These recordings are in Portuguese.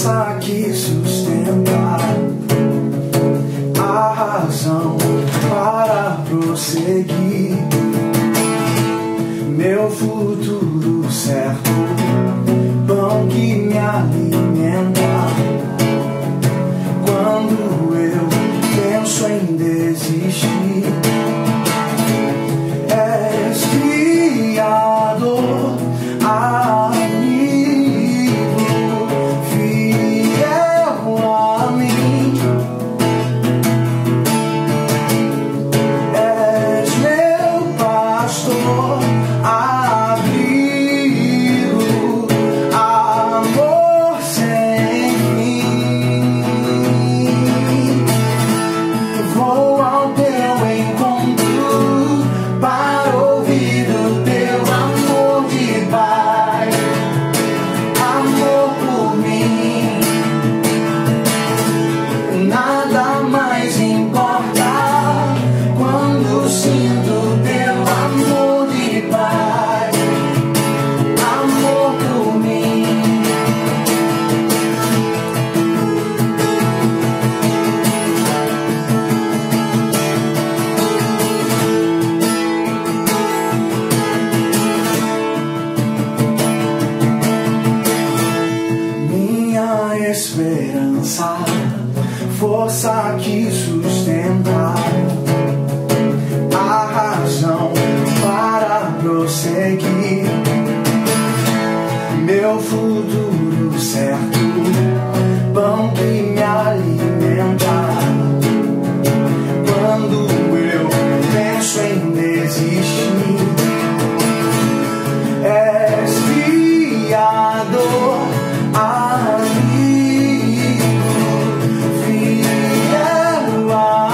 força que sustenta, a razão para prosseguir, meu futuro certo, pão que me alimenta. Quando eu penso em desistir, és Criador, amigo, fiel a mim. És meu pastor, abrigo, amor sem fim. Vou ao teu encontro para ouvir o teu amor de Pai, amor por mim. Nada mais importa quando sinto teu amor de Pai, amor por mim. Minha esperança, força que sustenta, a razão para prosseguir, meu futuro certo, pão que me alimenta. Quando eu penso em desistir, és Criador, amigo, fiel a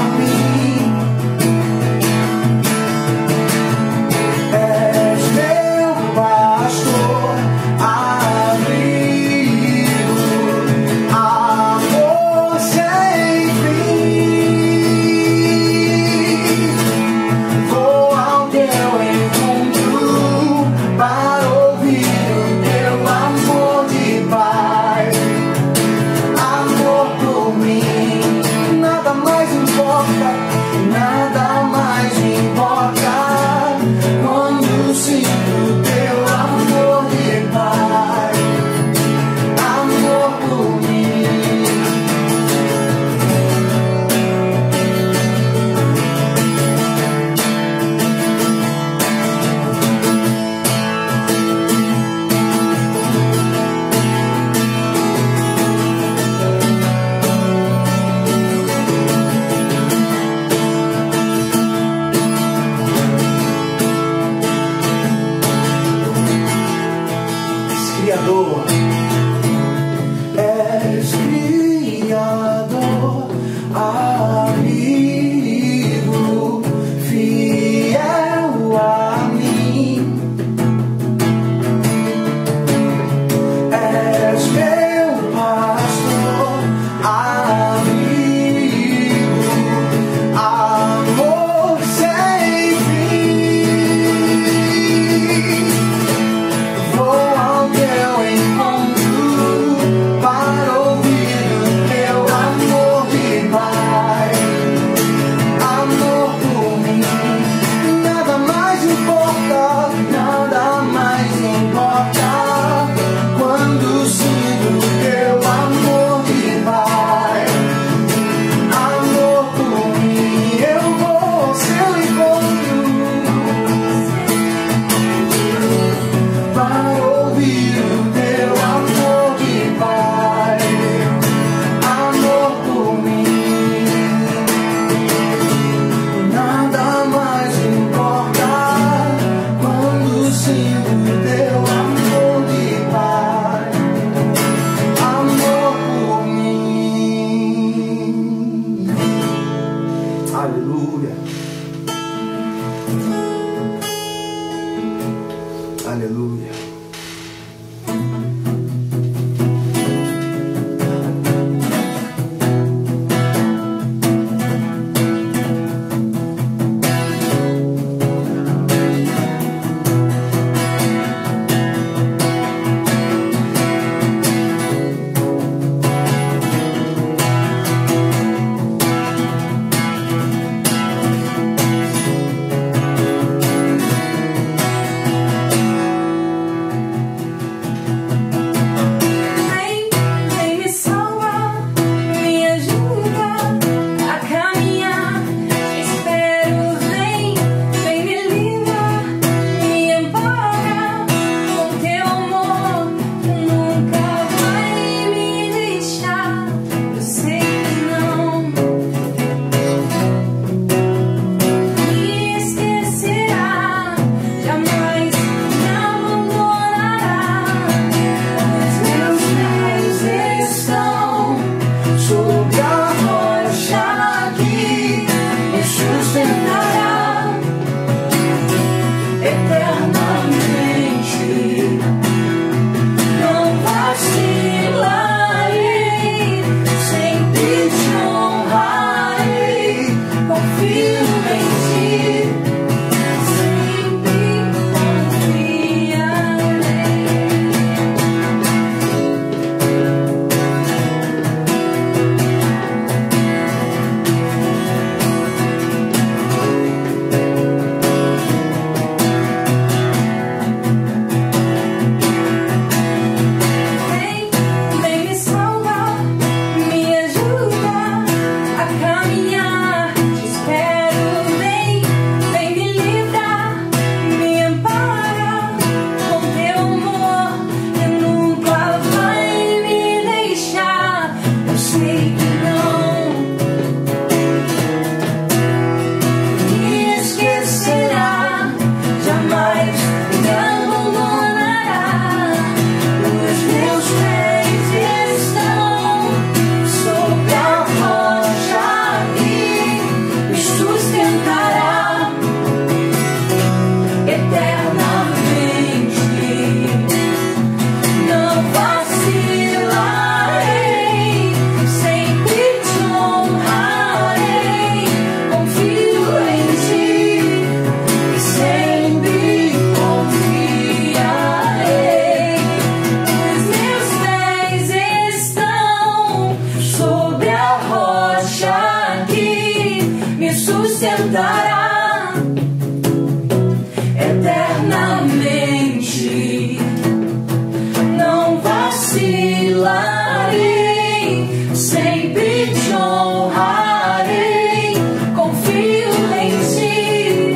vacilarei, sempre te honrarei, confio em ti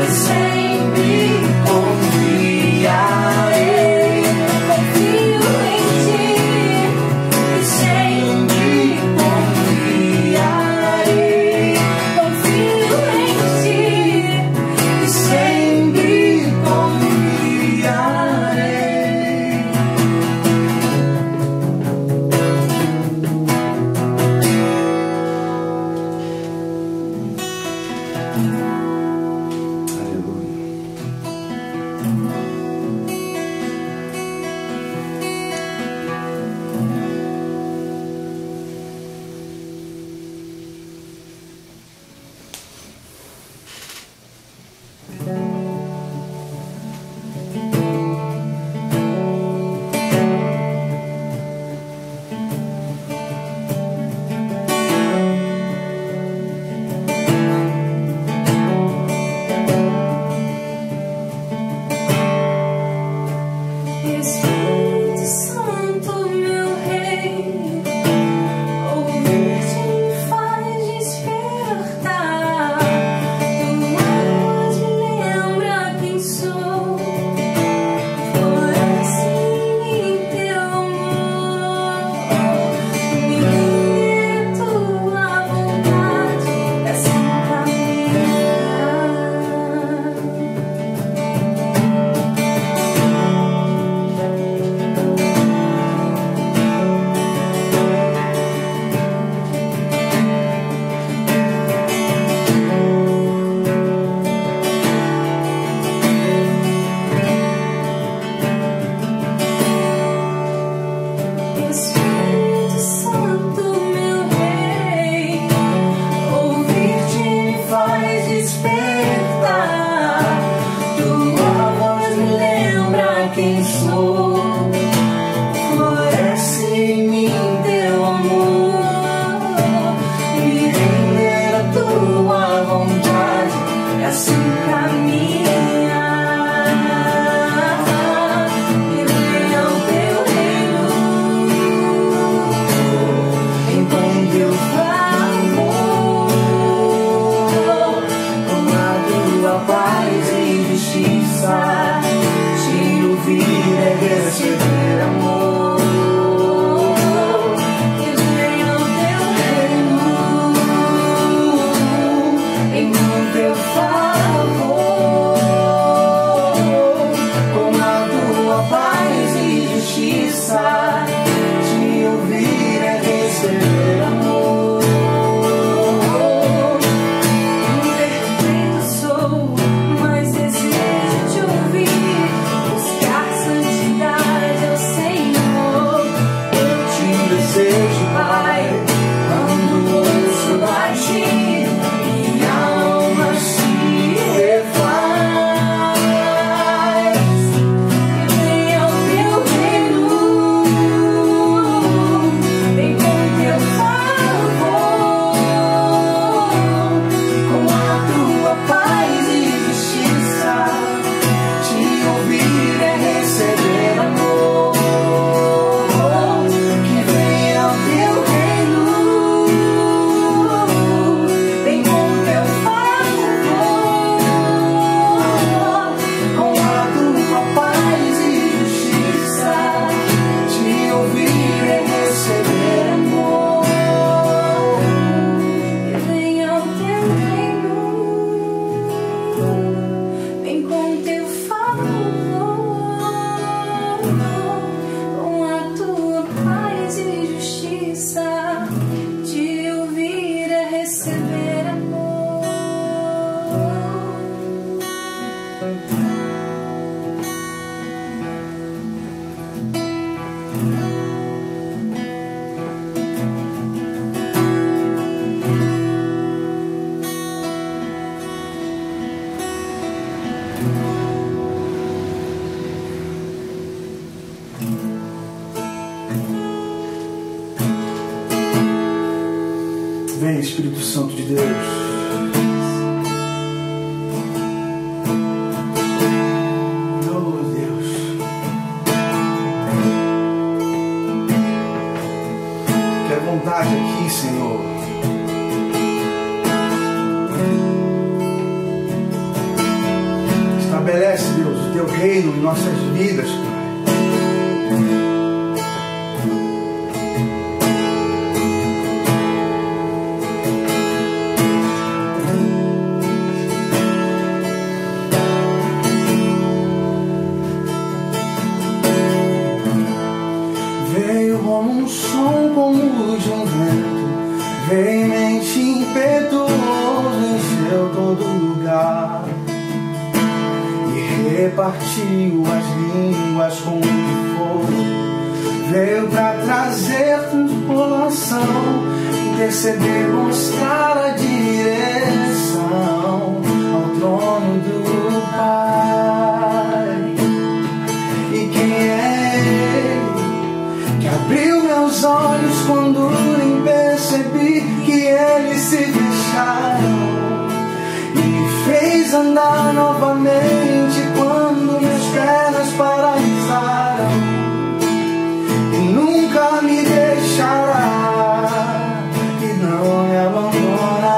e sempre confiarei, confio em ti e sempre confiarei, confio em ti e sempre confiarei. Espírito Santo, meu Rei, ouvir-te me faz despertar. Tua voz me lembra quem sou, floresce em teu amor. Me render a tua vontade, assim caminhar. Espírito Santo, meu Rei, ouvir-te me faz despertar. Tua voz me lembra quem sou, floresce em mim teu amor. Me render a tua vontade, e assim caminhar. E venha o teu reino, com teu favor, com a tua paz e justiça, te ouvir é receber amor. E venha o teu reino, com teu favor, com a tua paz e justiça, te ouvir é receber amor. Imperfeito sou, mas desejo te ouvir, buscar santidade ao Senhor. Eu te desejo, Pai, quando ouço latir, minha alma se refaz. E venha o teu reino, vem com teu favor, com a tua paz e justiça, te ouvir é receber amor. Que venha o teu reino, vem com teu favor, com a tua paz e justiça, te ouvir é receber amor. Que venha o teu reino, vem com teu favor, com a tua paz e justiça, te ouvir é receber amor. Vem, Espírito Santo de Deus. Oh, Deus. vontade aqui, Senhor. Estabelece, Deus, o teu reino em nossas vidas, Pai. Veio como um som, como de um vento, veemente, impetuoso, encheu todo lugar e repartiu as línguas como fogo. Veio para trazer transformação, interceder, mostrar a direção ao trono do Pai. E quem é abriu meus olhos quando nem percebi que eles se fecharam e me fez andar novamente quando minhas pernas paralisaram, e nunca me deixará e não me abandonará.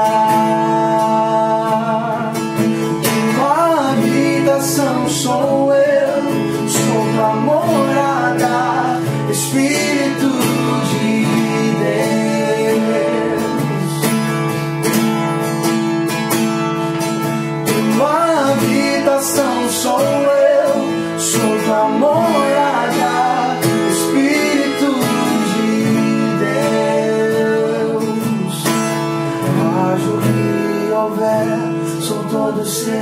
Tua habitação sou eu, sou tua morada, Espírito de Deus. Tua habitação sou eu, sou tua morada, Espírito de Deus. Haja o que houver, sou todo seu.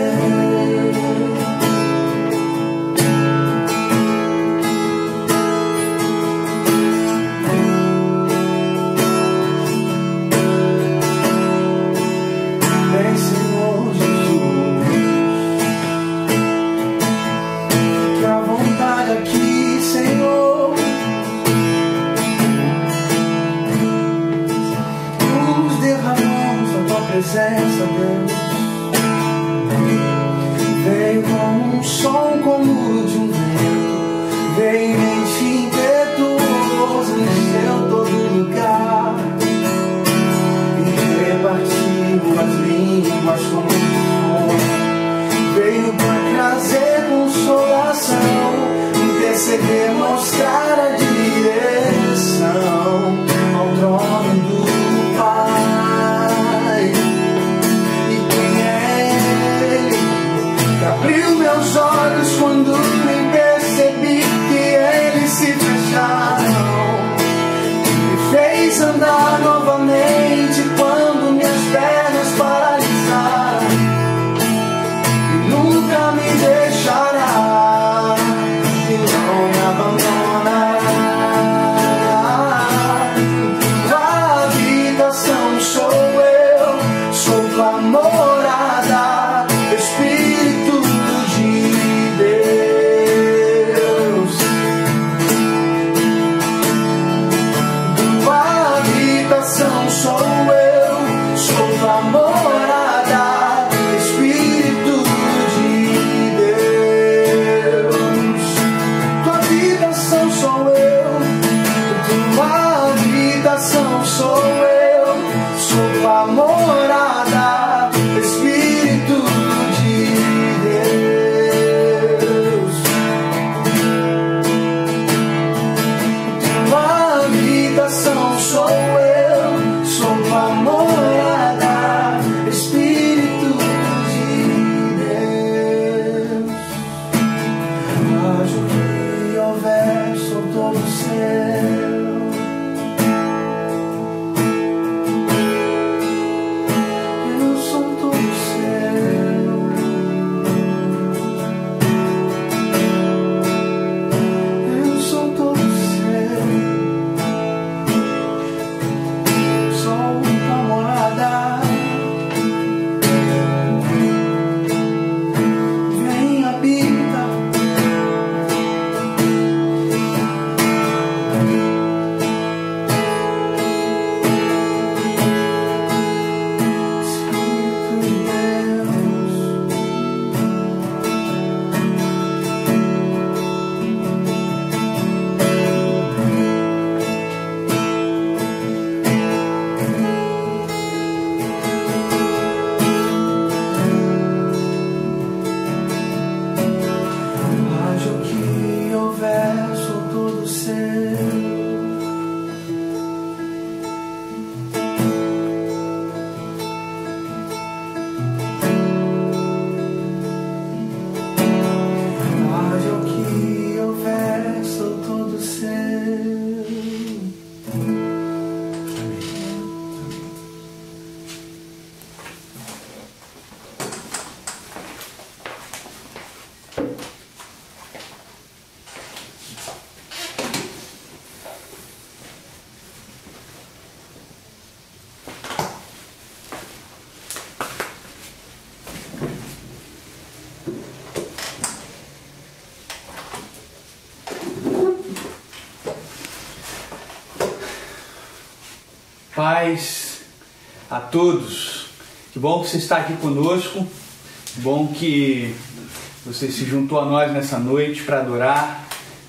Presença, Deus, veio como um som, como de um vento, veemente, impetuoso, encheu todo lugar e repartiu as línguas como fogo. Veio para trazer consolação, interceder, mostrar a direção ao trono do Pai. Abriu meus olhos quando nem percebi que eles se fecharam, me fez andar novamente quando minhas pernas paralisaram, e nunca me deixará e não me abandonará. Tua habitação sou eu, sou tua morada, Espírito de Deus. Tua habitação sou eu, sou tua morada, Espírito de Deus. Tua habitação sou eu, tua habitação sou eu, sou tua morada, Espírito de Deus. Tua habitação sou eu, sou tua morada, Espírito de Deus. Haja o que houver, sou todo seu. Paz a todos. Que bom que você está aqui conosco. Que bom que você se juntou a nós nessa noite para adorar.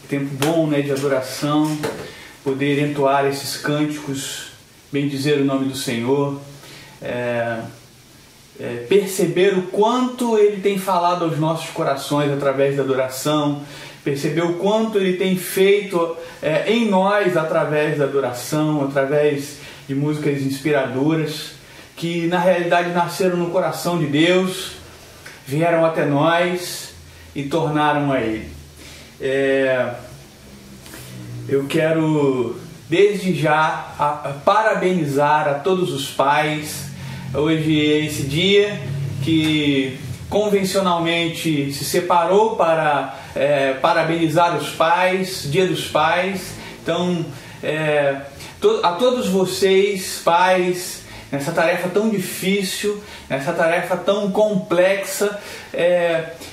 Tempo bom, né, de adoração. Poder entoar esses cânticos, bendizer o nome do Senhor. Perceber o quanto Ele tem falado aos nossos corações através da adoração. Perceber o quanto Ele tem feito em nós através da adoração, através de músicas inspiradoras, que na realidade nasceram no coração de Deus, vieram até nós e tornaram a Ele. Eu quero desde já parabenizar a todos os pais. Hoje é esse dia que convencionalmente se separou para parabenizar os pais, Dia dos Pais. Então, a todos vocês, pais, nessa tarefa tão difícil, nessa tarefa tão complexa,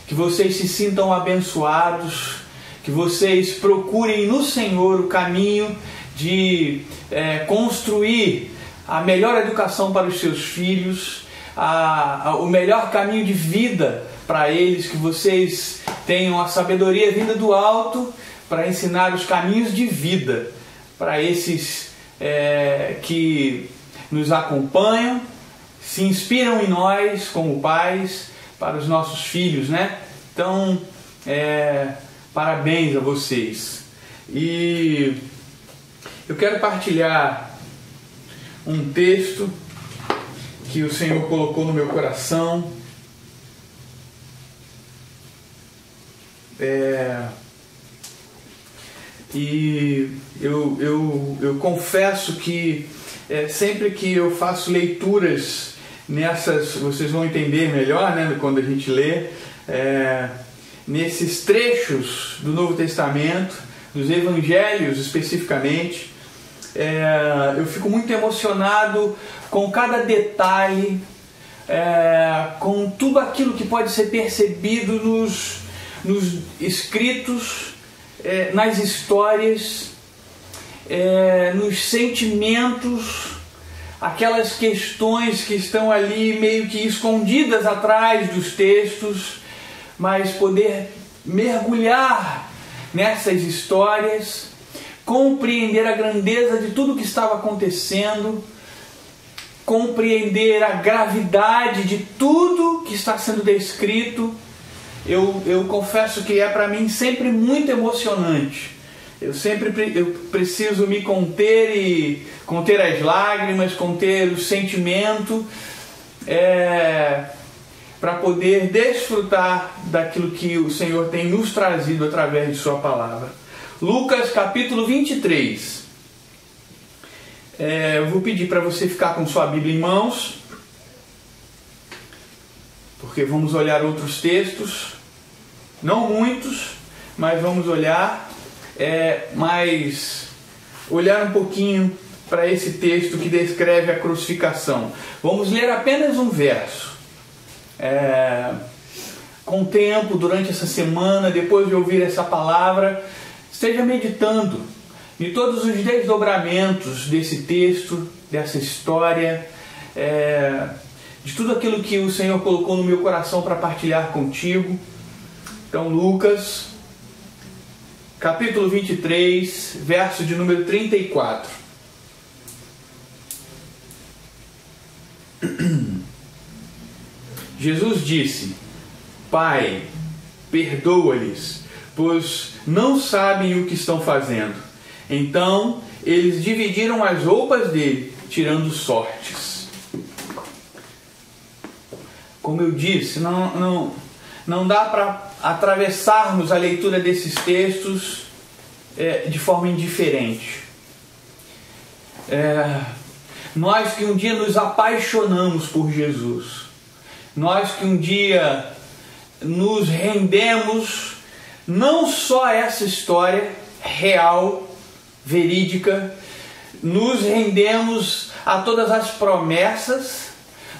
que vocês se sintam abençoados, que vocês procurem no Senhor o caminho de construir a melhor educação para os seus filhos, o melhor caminho de vida para eles, que vocês tenham a sabedoria vinda do alto para ensinar os caminhos de vida para esses que nos acompanham, se inspiram em nós como pais, para os nossos filhos, né? Então, parabéns a vocês. E eu quero partilhar um texto que o Senhor colocou no meu coração. E eu confesso que sempre que eu faço leituras nessas, vocês vão entender melhor, né, quando a gente lê, nesses trechos do Novo Testamento, dos Evangelhos especificamente, eu fico muito emocionado com cada detalhe, com tudo aquilo que pode ser percebido nos escritos, nas histórias, nos sentimentos, aquelas questões que estão ali meio que escondidas atrás dos textos, mas poder mergulhar nessas histórias, compreender a grandeza de tudo que estava acontecendo, compreender a gravidade de tudo que está sendo descrito. Eu confesso que para mim sempre muito emocionante. Eu preciso me conter e conter as lágrimas, conter o sentimento, para poder desfrutar daquilo que o Senhor tem nos trazido através de sua palavra. Lucas capítulo 23. Eu vou pedir para você ficar com sua Bíblia em mãos, porque vamos olhar outros textos, não muitos, mas vamos olhar, mas olhar um pouquinho para esse texto que descreve a crucificação. Vamos ler apenas um verso. Com tempo, durante essa semana, depois de ouvir essa palavra, esteja meditando em todos os desdobramentos desse texto, dessa história, de tudo aquilo que o Senhor colocou no meu coração para partilhar contigo. Então, Lucas, capítulo 23, verso de número 34. Jesus disse: Pai, perdoa-lhes, pois não sabem o que estão fazendo. Então, eles dividiram as roupas dele, tirando sortes. Como eu disse, não dá para atravessarmos a leitura desses textos de forma indiferente. Nós que um dia nos apaixonamos por Jesus, nós que um dia nos rendemos não só a essa história real, verídica, nos rendemos a todas as promessas,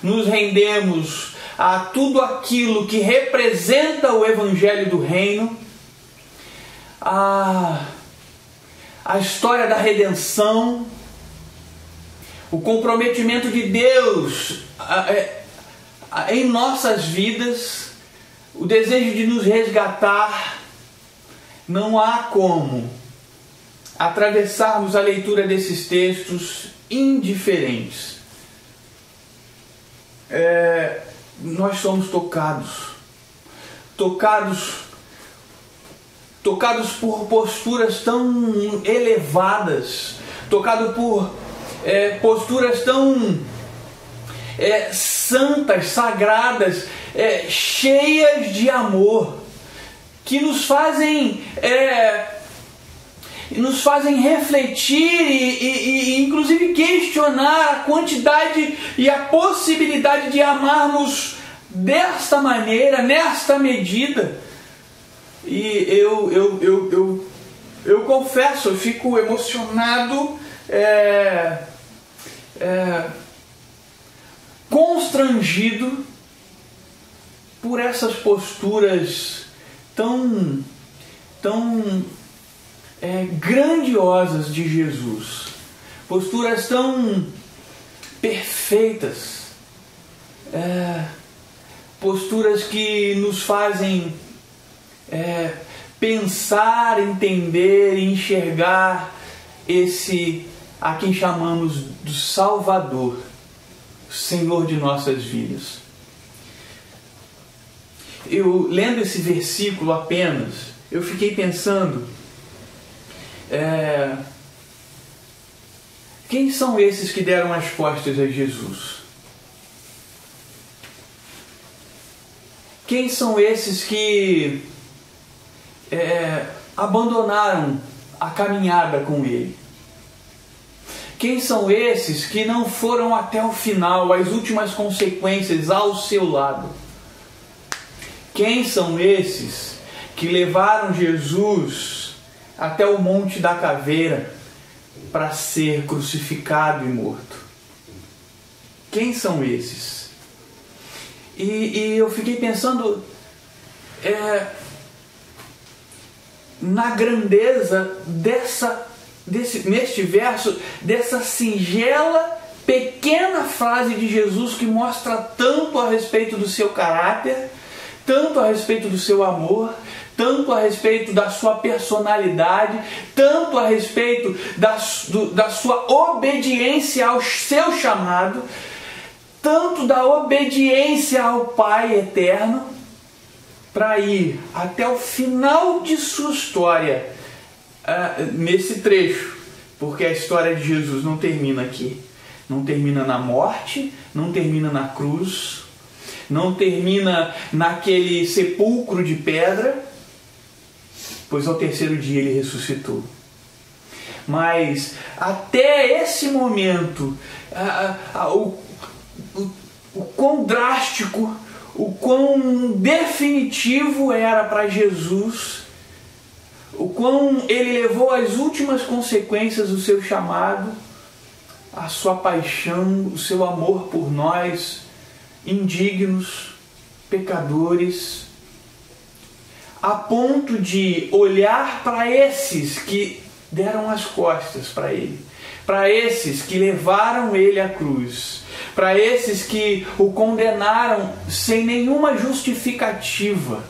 nos rendemos a tudo aquilo que representa o Evangelho do Reino, a história da redenção, o comprometimento de Deus em nossas vidas, o desejo de nos resgatar, não há como atravessarmos a leitura desses textos indiferentes. Nós somos tocados por posturas tão elevadas, tocados por posturas tão santas, sagradas, cheias de amor, que nos fazem refletir e inclusive questionar a quantidade e a possibilidade de amarmos desta maneira, nesta medida. E eu confesso, eu fico emocionado, constrangido por essas posturas tão grandiosas de Jesus, posturas tão perfeitas, posturas que nos fazem pensar, entender e enxergar esse a quem chamamos do Salvador, Senhor de nossas vidas. Eu, lendo esse versículo apenas, eu fiquei pensando, quem são esses que deram as costas a Jesus? Quem são esses que abandonaram a caminhada com Ele? Quem são esses que não foram até o final, as últimas consequências ao seu lado? Quem são esses que levaram Jesus até o Monte da Caveira para ser crucificado e morto? Quem são esses? E eu fiquei pensando na grandeza neste verso, dessa singela, pequena frase de Jesus que mostra tanto a respeito do seu caráter, tanto a respeito do seu amor, tanto a respeito da sua personalidade, tanto a respeito da sua obediência ao seu chamado, tanto da obediência ao Pai eterno, para ir até o final de sua história, nesse trecho, porque a história de Jesus não termina aqui, não termina na morte, não termina na cruz, não termina naquele sepulcro de pedra, pois ao terceiro dia ele ressuscitou. Mas até esse momento, o quão drástico, o quão definitivo era para Jesus, o quão ele levou às últimas consequências o seu chamado, a sua paixão, o seu amor por nós, indignos, pecadores, a ponto de olhar para esses que deram as costas para ele, para esses que levaram ele à cruz, para esses que o condenaram sem nenhuma justificativa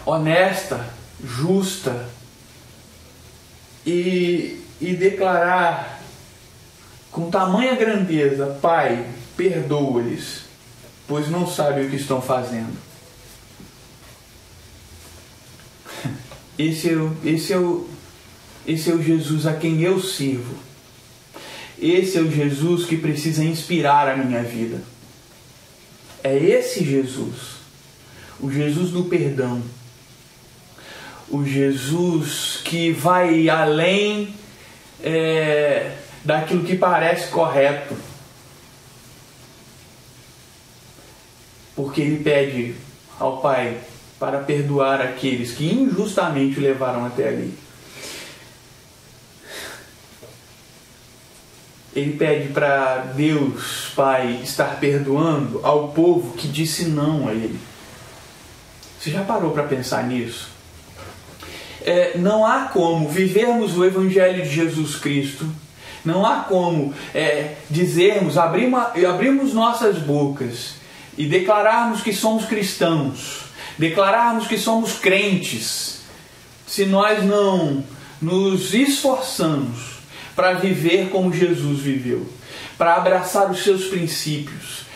honesta, justa, e declarar com tamanha grandeza: Pai, perdoa-lhes, pois não sabem o que estão fazendo. Esse é o Jesus a quem eu sirvo. Esse é o Jesus que precisa inspirar a minha vida. É esse Jesus, o Jesus do perdão, o Jesus que vai além daquilo que parece correto, porque ele pede ao Pai para perdoar aqueles que injustamente o levaram até ali. Ele pede para Deus Pai estar perdoando ao povo que disse não a ele. Você já parou para pensar nisso? Não há como vivermos o Evangelho de Jesus Cristo Não há como abrirmos nossas bocas e declararmos que somos cristãos, declararmos que somos crentes, se nós não nos esforçamos para viver como Jesus viveu, para abraçar os seus princípios,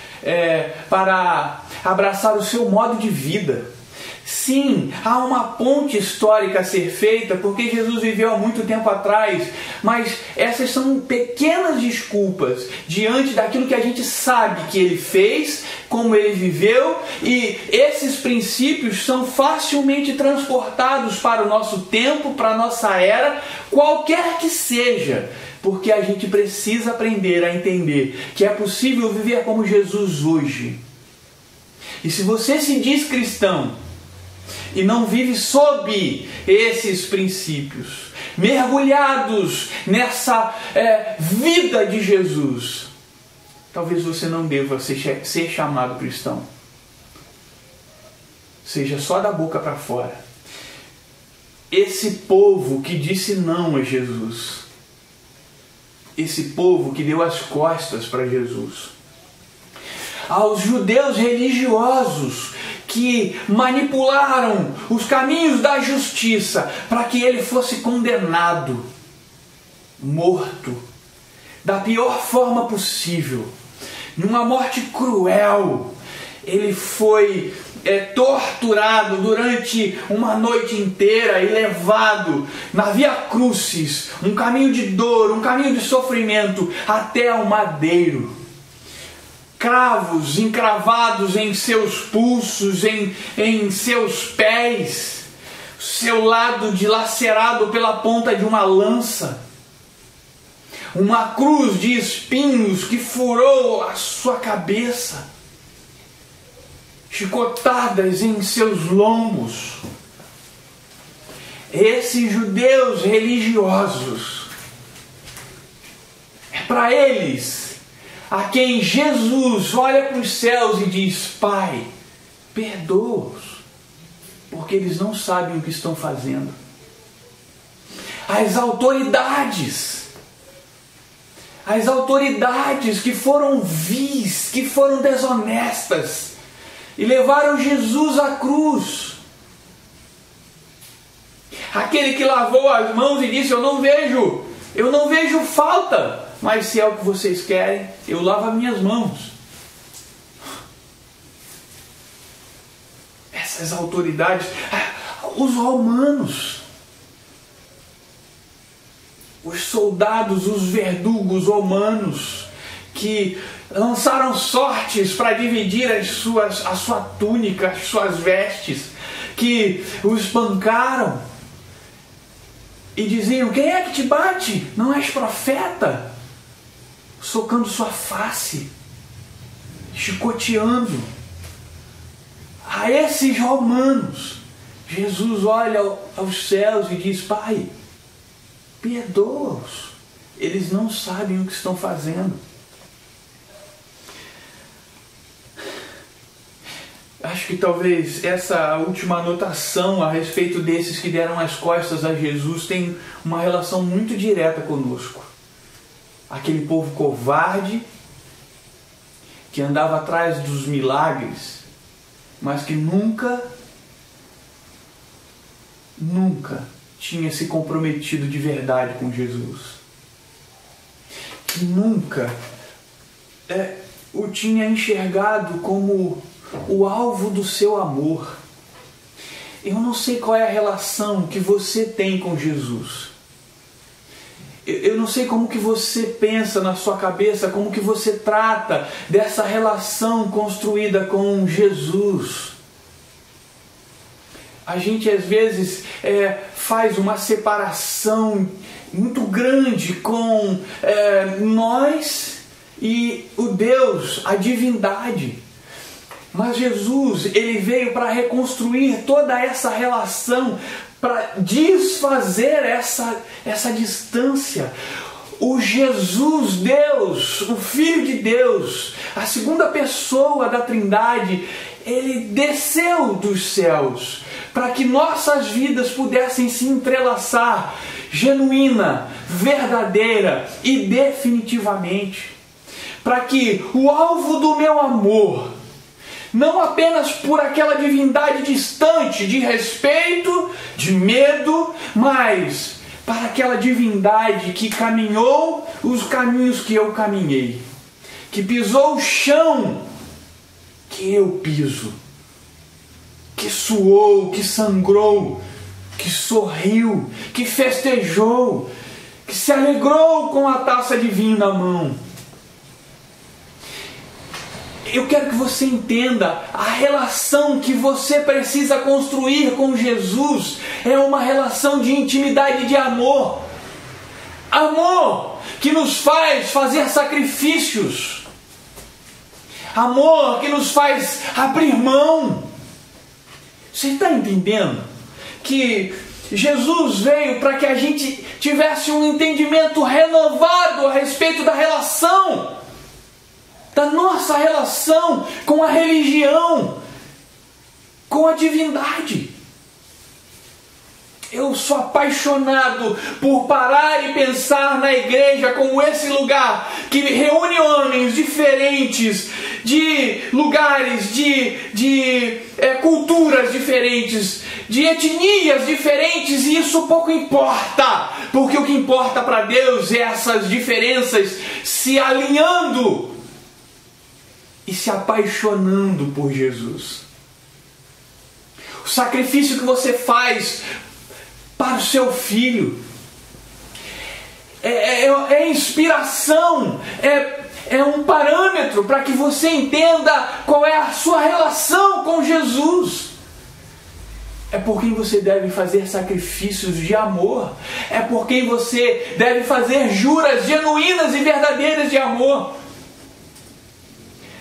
para abraçar o seu modo de vida. Sim, há uma ponte histórica a ser feita, porque Jesus viveu há muito tempo atrás, mas essas são pequenas desculpas diante daquilo que a gente sabe que Ele fez, como Ele viveu, e esses princípios são facilmente transportados para o nosso tempo, para a nossa era, qualquer que seja, porque a gente precisa aprender a entender que é possível viver como Jesus hoje. E se você se diz cristão e não vive sob esses princípios, mergulhados nessa vida de Jesus, talvez você não deva ser chamado cristão. Seja só da boca para fora. Esse povo que disse não a Jesus, esse povo que deu as costas para Jesus, aos judeus religiosos que manipularam os caminhos da justiça para que ele fosse condenado, morto, da pior forma possível, numa morte cruel. Ele foi torturado durante uma noite inteira e levado na Via Crucis, um caminho de dor, um caminho de sofrimento, até o madeiro. Cravos encravados em seus pulsos, em seus pés, seu lado dilacerado pela ponta de uma lança, uma cruz de espinhos que furou a sua cabeça, chicotadas em seus lombos. Esses judeus religiosos, é para eles a quem Jesus olha para os céus e diz: Pai, perdoa-os, porque eles não sabem o que estão fazendo. As autoridades que foram vis, que foram desonestas e levaram Jesus à cruz. Aquele que lavou as mãos e disse: eu não vejo falta, mas se é o que vocês querem, eu lavo as minhas mãos. Essas autoridades, os romanos, os soldados, os verdugos romanos, que lançaram sortes para dividir a sua túnica, as suas vestes, que o espancaram e diziam: quem é que te bate? Não és profeta? Socando sua face, chicoteando. A esses romanos, Jesus olha aos céus e diz: Pai, perdoa-os, eles não sabem o que estão fazendo. Acho que talvez essa última anotação a respeito desses que deram as costas a Jesus tem uma relação muito direta conosco. Aquele povo covarde que andava atrás dos milagres, mas que nunca tinha se comprometido de verdade com Jesus. Que nunca o tinha enxergado como o alvo do seu amor. Eu não sei qual é a relação que você tem com Jesus. Eu não sei como que você pensa na sua cabeça, como que você trata dessa relação construída com Jesus. A gente às vezes faz uma separação muito grande com nós e o Deus, a divindade. Mas Jesus, ele veio para reconstruir toda essa relação, para desfazer essa distância. O Jesus Deus, o Filho de Deus, a segunda pessoa da Trindade, ele desceu dos céus para que nossas vidas pudessem se entrelaçar genuína, verdadeira e definitivamente. Para que o alvo do meu amor, não apenas por aquela divindade distante de respeito, de medo, mas para aquela divindade que caminhou os caminhos que eu caminhei, que pisou o chão que eu piso, que suou, que sangrou, que sorriu, que festejou, que se alegrou com a taça de vinho na mão. Eu quero que você entenda, a relação que você precisa construir com Jesus é uma relação de intimidade, de amor. Amor que nos faz fazer sacrifícios. Amor que nos faz abrir mão. Você está entendendo que Jesus veio para que a gente tivesse um entendimento renovado a respeito da relação, da nossa relação com a religião, com a divindade. Eu sou apaixonado por parar e pensar na igreja como esse lugar que reúne homens diferentes, de lugares, de culturas diferentes, de etnias diferentes, e isso pouco importa, porque o que importa para Deus é essas diferenças se alinhando e se apaixonando por Jesus. O sacrifício que você faz para o seu filho é inspiração, é um parâmetro para que você entenda qual é a sua relação com Jesus. É por quem você deve fazer sacrifícios de amor. É por quem você deve fazer juras genuínas e verdadeiras de amor.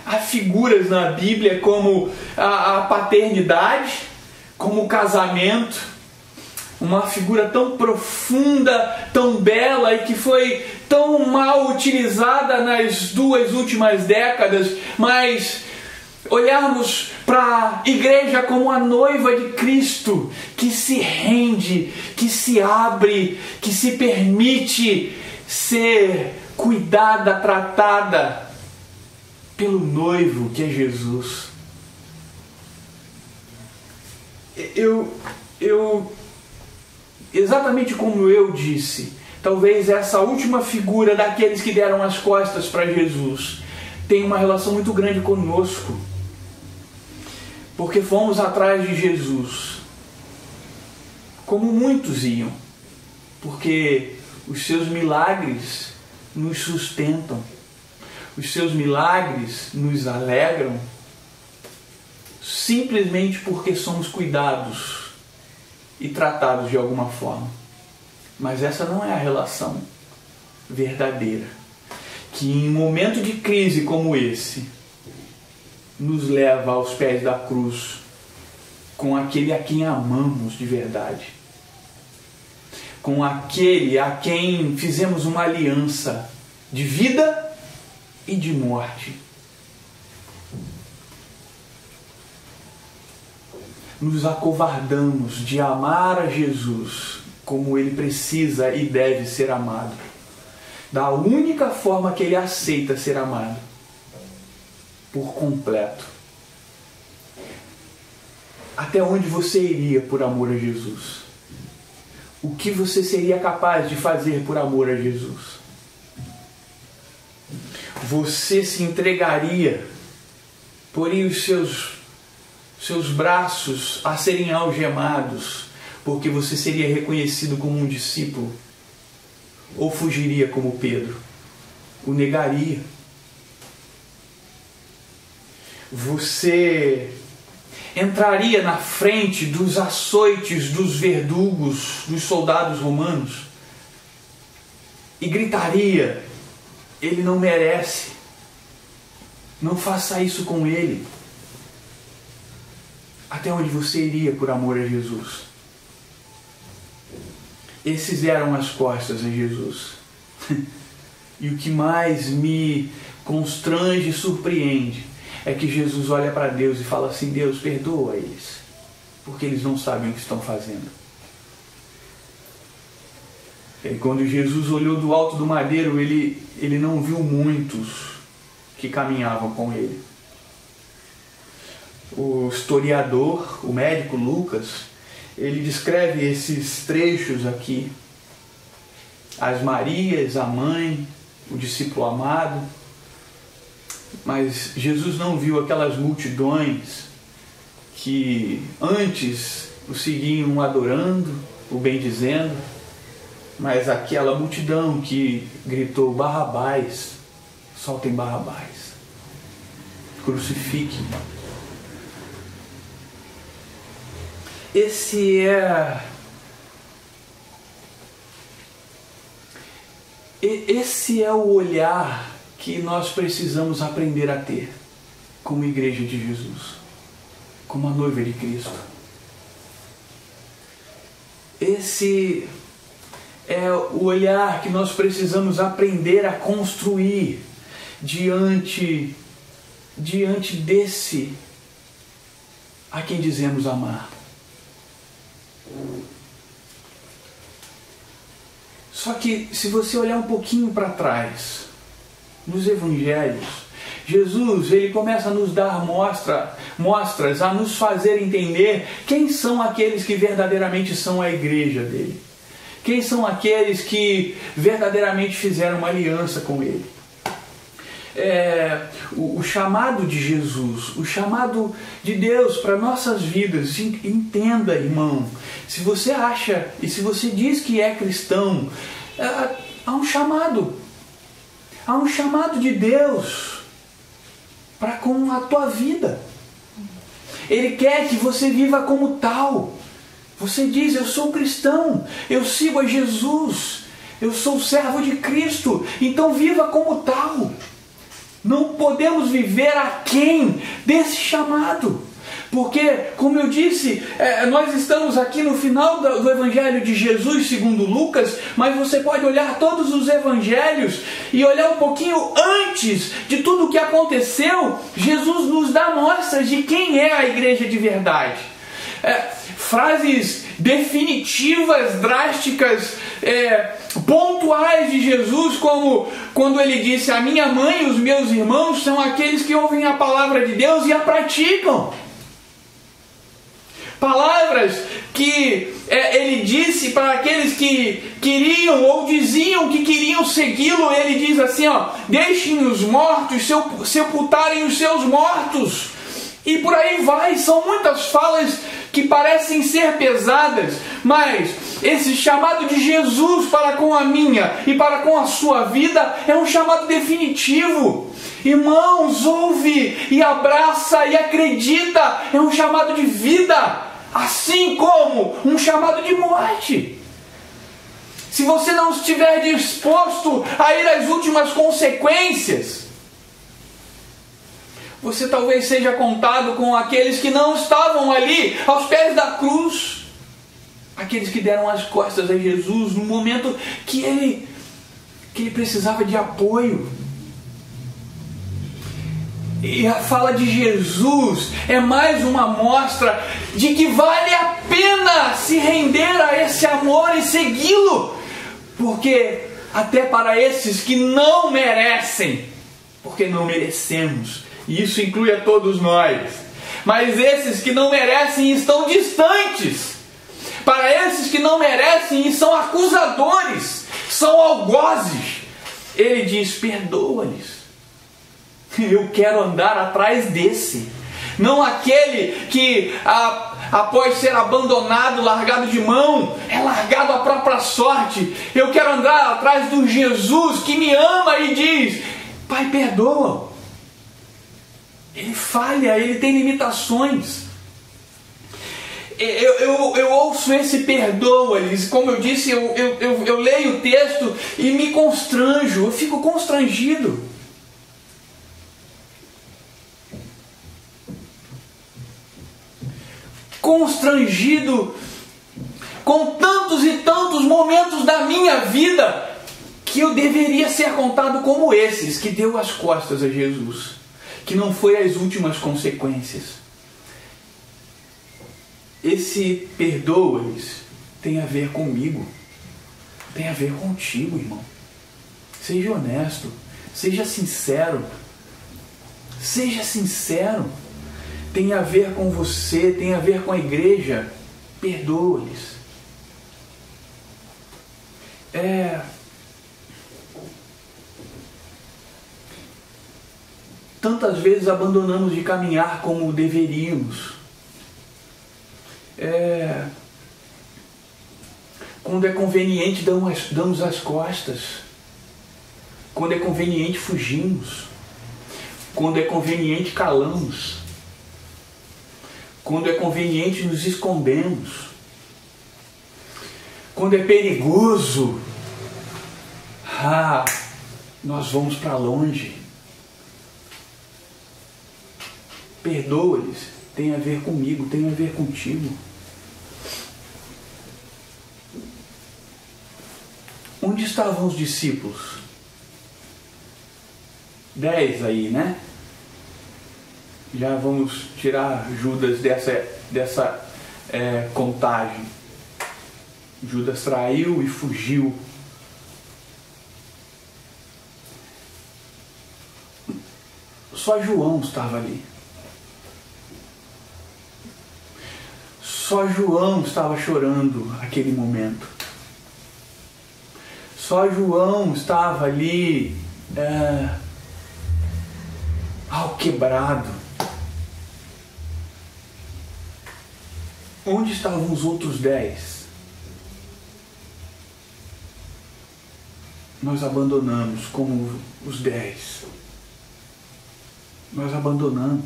Há figuras na Bíblia como a paternidade, como o casamento, uma figura tão profunda, tão bela e que foi tão mal utilizada nas 2 últimas décadas, mas olharmos para a igreja como a noiva de Cristo, que se rende, que se abre, que se permite ser cuidada, tratada pelo noivo que é Jesus. Exatamente como eu disse, talvez essa última figura daqueles que deram as costas para Jesus tem uma relação muito grande conosco, porque fomos atrás de Jesus, como muitos iam, porque os seus milagres nos sustentam, os seus milagres nos alegram, simplesmente porque somos cuidados e tratados de alguma forma. Mas essa não é a relação verdadeira, que em um momento de crise como esse nos leva aos pés da cruz com aquele a quem amamos de verdade, com aquele a quem fizemos uma aliança de vida e de morte. Nos acovardamos de amar a Jesus como ele precisa e deve ser amado, da única forma que ele aceita ser amado, por completo. Até onde você iria por amor a Jesus? O que você seria capaz de fazer por amor a Jesus? Você se entregaria, poria os seus braços a serem algemados, porque você seria reconhecido como um discípulo? Ou fugiria como Pedro? O negaria? Você entraria na frente dos açoites dos verdugos, dos soldados romanos, e gritaria: ele não merece, não faça isso com ele? Até onde você iria por amor a Jesus? Esses deram as costas a Jesus. E o que mais me constrange e surpreende é que Jesus olha para Deus e fala assim: Deus, perdoa eles, porque eles não sabem o que estão fazendo. Quando Jesus olhou do alto do madeiro, ele não viu muitos que caminhavam com ele. O historiador, o médico Lucas, ele descreve esses trechos aqui. As Marias, a mãe, o discípulo amado. Mas Jesus não viu aquelas multidões que antes o seguiam adorando, o bendizendo, mas aquela multidão que gritou: Barrabás, soltem Barrabás, crucifiquem. Esse é o olhar que nós precisamos aprender a ter como igreja de Jesus, como a noiva de Cristo. Esse é o olhar que nós precisamos aprender a construir diante desse a quem dizemos amar. Só que se você olhar um pouquinho para trás, nos evangelhos, Jesus ele começa a nos dar mostras, a nos fazer entender quem são aqueles que verdadeiramente são a igreja dele. Quem são aqueles que verdadeiramente fizeram uma aliança com ele. O chamado de Jesus, o chamado de Deus para nossas vidas. Entenda, irmão, se você acha e se você diz que é cristão, há um chamado de Deus para com a tua vida. Ele quer que você viva como tal. Você diz: eu sou cristão, eu sigo a Jesus, eu sou servo de Cristo, então viva como tal. Não podemos viver aquém desse chamado. Porque, como eu disse, nós estamos aqui no final do Evangelho de Jesus segundo Lucas, mas você pode olhar todos os Evangelhos e olhar um pouquinho antes de tudo o que aconteceu. Jesus nos dá mostras de quem é a igreja de verdade. Frases definitivas, drásticas, pontuais de Jesus, como quando ele disse: a minha mãe e os meus irmãos são aqueles que ouvem a palavra de Deus e a praticam. Palavras que ele disse para aqueles que queriam ou diziam que queriam segui-lo. Ele diz assim: deixem os mortos sepultarem os seus mortos. E por aí vai. São muitas falas que parecem ser pesadas, mas esse chamado de Jesus para com a minha e para com a sua vida é um chamado definitivo. Irmãos, ouve e abraça e acredita. É um chamado de vida, assim como um chamado de morte. Se você não estiver disposto a ir às últimas consequências, você talvez seja contado com aqueles que não estavam ali aos pés da cruz, aqueles que deram as costas a Jesus no momento que ele precisava de apoio. E a fala de Jesus é mais uma mostra de que vale a pena se render a esse amor e segui-lo, porque até para esses que não merecem, porque não merecemos, e isso inclui a todos nós, mas esses que não merecem estão distantes. Para esses que não merecem e são acusadores, são algozes, ele diz: perdoa-lhes. Eu quero andar atrás desse, não aquele que após ser abandonado, largado de mão, é largado à própria sorte. Eu quero andar atrás do Jesus que me ama e diz: Pai, perdoa. Ele falha, ele tem limitações. Eu ouço esse perdoa-lhes, como eu disse, eu leio o texto e me constranjo, eu fico constrangido. Constrangido com tantos e tantos momentos da minha vida que eu deveria ser contado como esses, que deu as costas a Jesus, que não foi as últimas consequências. Esse perdoa-lhes tem a ver comigo. tem a ver contigo, irmão. Seja honesto, seja sincero. Seja sincero. Tem a ver com você, tem a ver com a igreja. Perdoa-lhes. Tantas vezes abandonamos de caminhar como deveríamos. Quando é conveniente, damos as costas. Quando é conveniente, fugimos. Quando é conveniente, calamos. Quando é conveniente, nos escondemos. Quando é perigoso, nós vamos para longe. Perdoa-lhes. Tem a ver comigo, tem a ver contigo. Onde estavam os discípulos? 10 aí, né? Já vamos tirar Judas dessa contagem. Judas traiu e fugiu. Só João estava ali. Só João estava chorando aquele momento. Só João estava ali quebrado. Onde estavam os outros 10? Nós abandonamos como os 10. Nós abandonamos.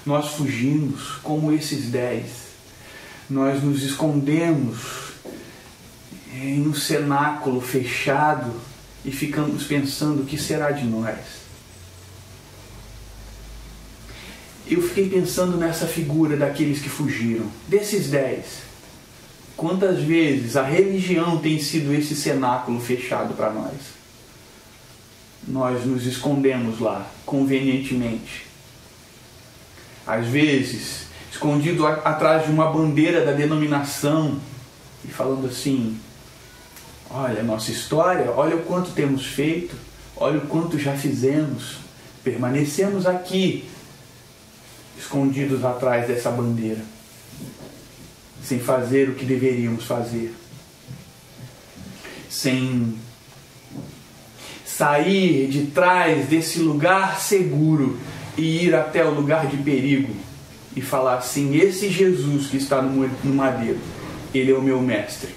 Nós fugimos como esses 10. Nós nos escondemos em um cenáculo fechado e ficamos pensando o que será de nós. Eu fiquei pensando nessa figura daqueles que fugiram, desses 10. Quantas vezes a religião tem sido esse cenáculo fechado para nós? Nós nos escondemos lá, convenientemente. Às vezes, escondido atrás de uma bandeira da denominação e falando assim: olha a nossa história, olha o quanto temos feito, olha o quanto já fizemos, permanecemos aqui, escondidos atrás dessa bandeira, sem fazer o que deveríamos fazer, sem sair de trás desse lugar seguro e ir até o lugar de perigo e falar assim: esse Jesus que está no madeiro, ele é o meu mestre.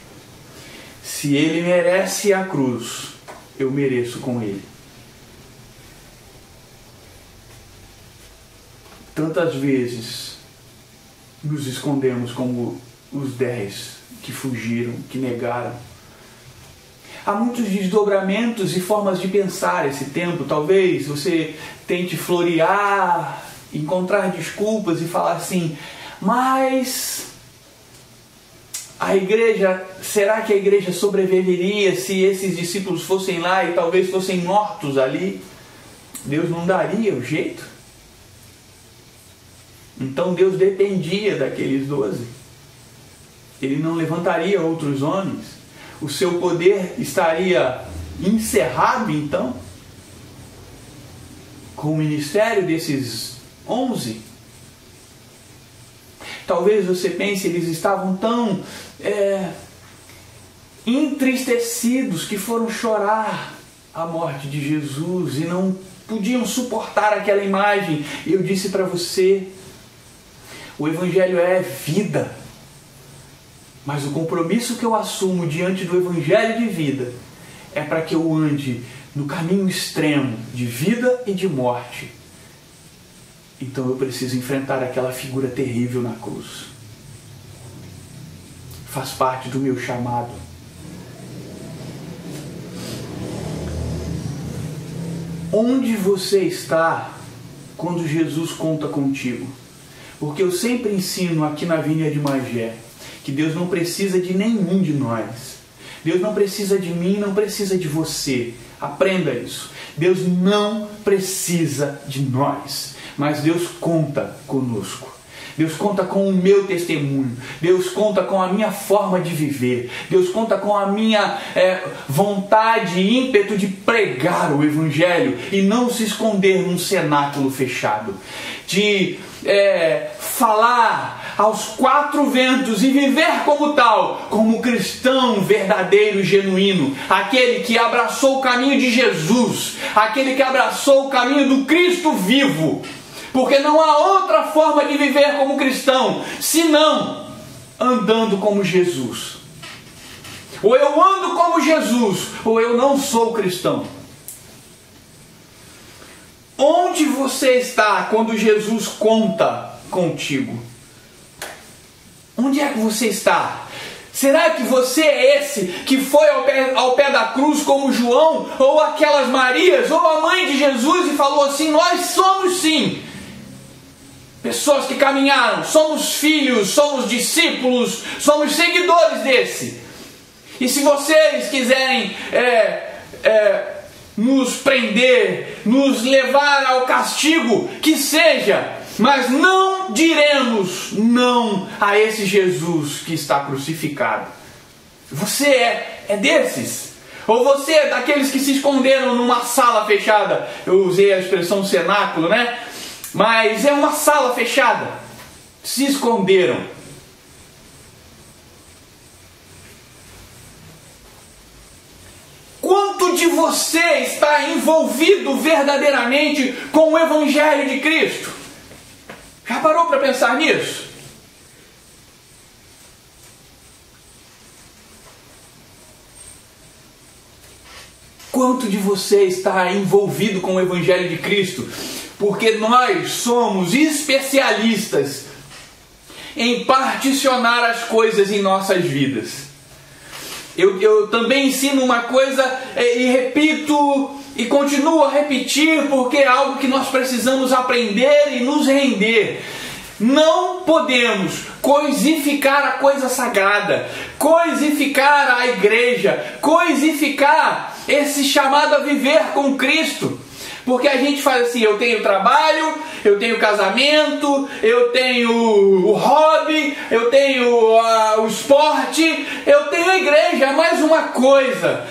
Se ele merece a cruz, eu mereço com ele. Tantas vezes nos escondemos como os 10 que fugiram, que negaram. Há muitos desdobramentos e formas de pensar esse tempo. Talvez você tente florear, encontrar desculpas e falar assim: mas a igreja, será que a igreja sobreviveria se esses discípulos fossem lá e talvez fossem mortos ali? Deus não daria o jeito? Então Deus dependia daqueles 12. Ele não levantaria outros homens. O seu poder estaria encerrado então com o ministério desses 11. Talvez você pense, eles estavam tão entristecidos que foram chorar a morte de Jesus e não podiam suportar aquela imagem. E eu disse para você, o Evangelho é vida, mas o compromisso que eu assumo diante do Evangelho de vida é para que eu ande no caminho extremo de vida e de morte. Então eu preciso enfrentar aquela figura terrível na cruz. Faz parte do meu chamado. Onde você está quando Jesus conta contigo? Porque eu sempre ensino aqui na Vinha de Magé que Deus não precisa de nenhum de nós. Deus não precisa de mim, não precisa de você. Aprenda isso. Deus não precisa de nós, mas Deus conta conosco. Deus conta com o meu testemunho. Deus conta com a minha forma de viver. Deus conta com a minha vontade e ímpeto de pregar o Evangelho e não se esconder num cenáculo fechado. De falar aos quatro ventos e viver como tal, como cristão verdadeiro e genuíno. Aquele que abraçou o caminho de Jesus. Aquele que abraçou o caminho do Cristo vivo. Porque não há outra forma de viver como cristão, senão andando como Jesus. Ou eu ando como Jesus, ou eu não sou cristão. Onde você está quando Jesus conta contigo? Onde é que você está? Será que você é esse que foi ao pé da cruz como João, ou aquelas Marias, ou a mãe de Jesus e falou assim: nós somos sim pessoas que caminharam, somos filhos, somos discípulos, somos seguidores desse. E se vocês quiserem nos prender, nos levar ao castigo, que seja, mas não diremos não a esse Jesus que está crucificado. Você é desses? Ou você é daqueles que se esconderam numa sala fechada? Eu usei a expressão cenáculo, né? Mas é uma sala fechada. Se esconderam. Quanto de você está envolvido verdadeiramente com o Evangelho de Cristo? Já parou para pensar nisso? Quanto de você está envolvido com o Evangelho de Cristo? Porque nós somos especialistas em particionar as coisas em nossas vidas. Eu também ensino uma coisa e repito e continuo a repetir, porque é algo que nós precisamos aprender e nos render. Não podemos coisificar a coisa sagrada, coisificar a igreja, coisificar esse chamado a viver com Cristo. Porque a gente faz assim: eu tenho trabalho, eu tenho casamento, eu tenho o hobby, eu tenho o esporte, eu tenho a igreja, mais uma coisa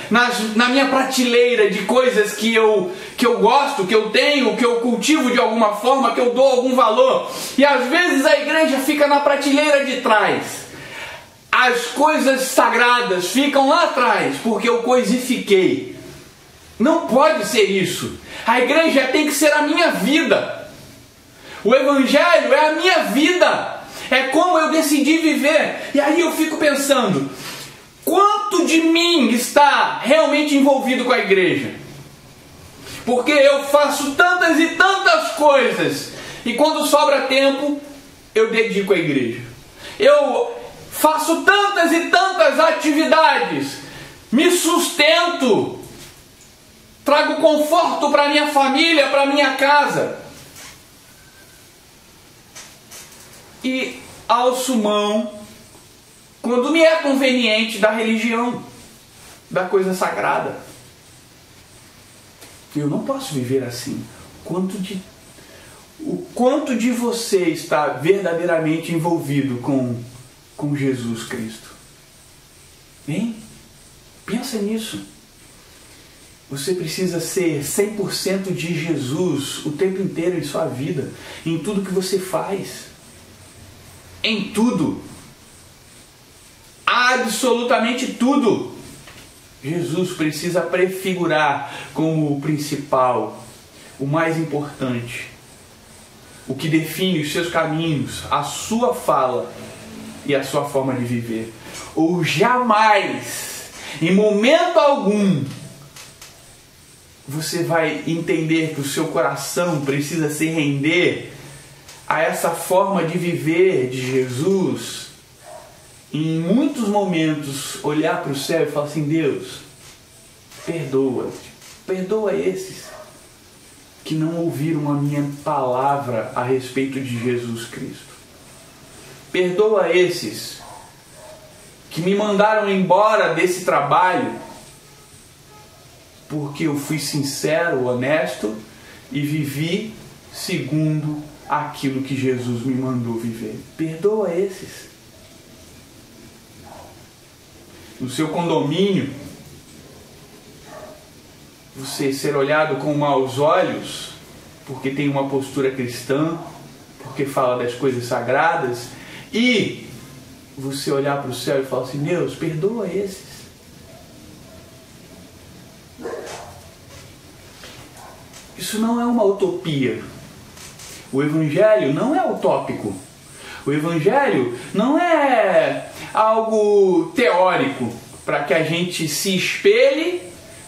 na minha prateleira de coisas que eu gosto, que eu tenho, que eu cultivo de alguma forma, que eu dou algum valor. E às vezes a igreja fica na prateleira de trás. As coisas sagradas ficam lá atrás, porque eu coisifiquei. Não pode ser isso. A igreja tem que ser a minha vida. O Evangelho é a minha vida. É como eu decidi viver. E aí eu fico pensando: quanto de mim está realmente envolvido com a igreja? Porque eu faço tantas e tantas coisas, e quando sobra tempo, eu dedico à igreja. Eu faço tantas e tantas atividades, me sustento, trago conforto para minha família, para minha casa. E alço mão, quando me é conveniente, da religião, da coisa sagrada. Eu não posso viver assim. O quanto de você está verdadeiramente envolvido com Jesus Cristo? Hein? Pensa nisso. Você precisa ser 100% de Jesus o tempo inteiro em sua vida, em tudo que você faz. Em tudo. Absolutamente tudo. Jesus precisa prefigurar como o principal, o mais importante, o que define os seus caminhos, a sua fala e a sua forma de viver. Ou jamais, em momento algum, você vai entender que o seu coração precisa se render a essa forma de viver de Jesus. Em muitos momentos, olhar para o céu e falar assim: Deus, perdoa esses que não ouviram a minha palavra a respeito de Jesus Cristo. Perdoa esses que me mandaram embora desse trabalho porque eu fui sincero, honesto e vivi segundo aquilo que Jesus me mandou viver. Perdoa esses. No seu condomínio, você ser olhado com maus olhos, porque tem uma postura cristã, porque fala das coisas sagradas, e você olhar para o céu e falar assim: Deus, perdoa esses. Isso não é uma utopia. O Evangelho não é utópico. O Evangelho não é algo teórico para que a gente se espelhe,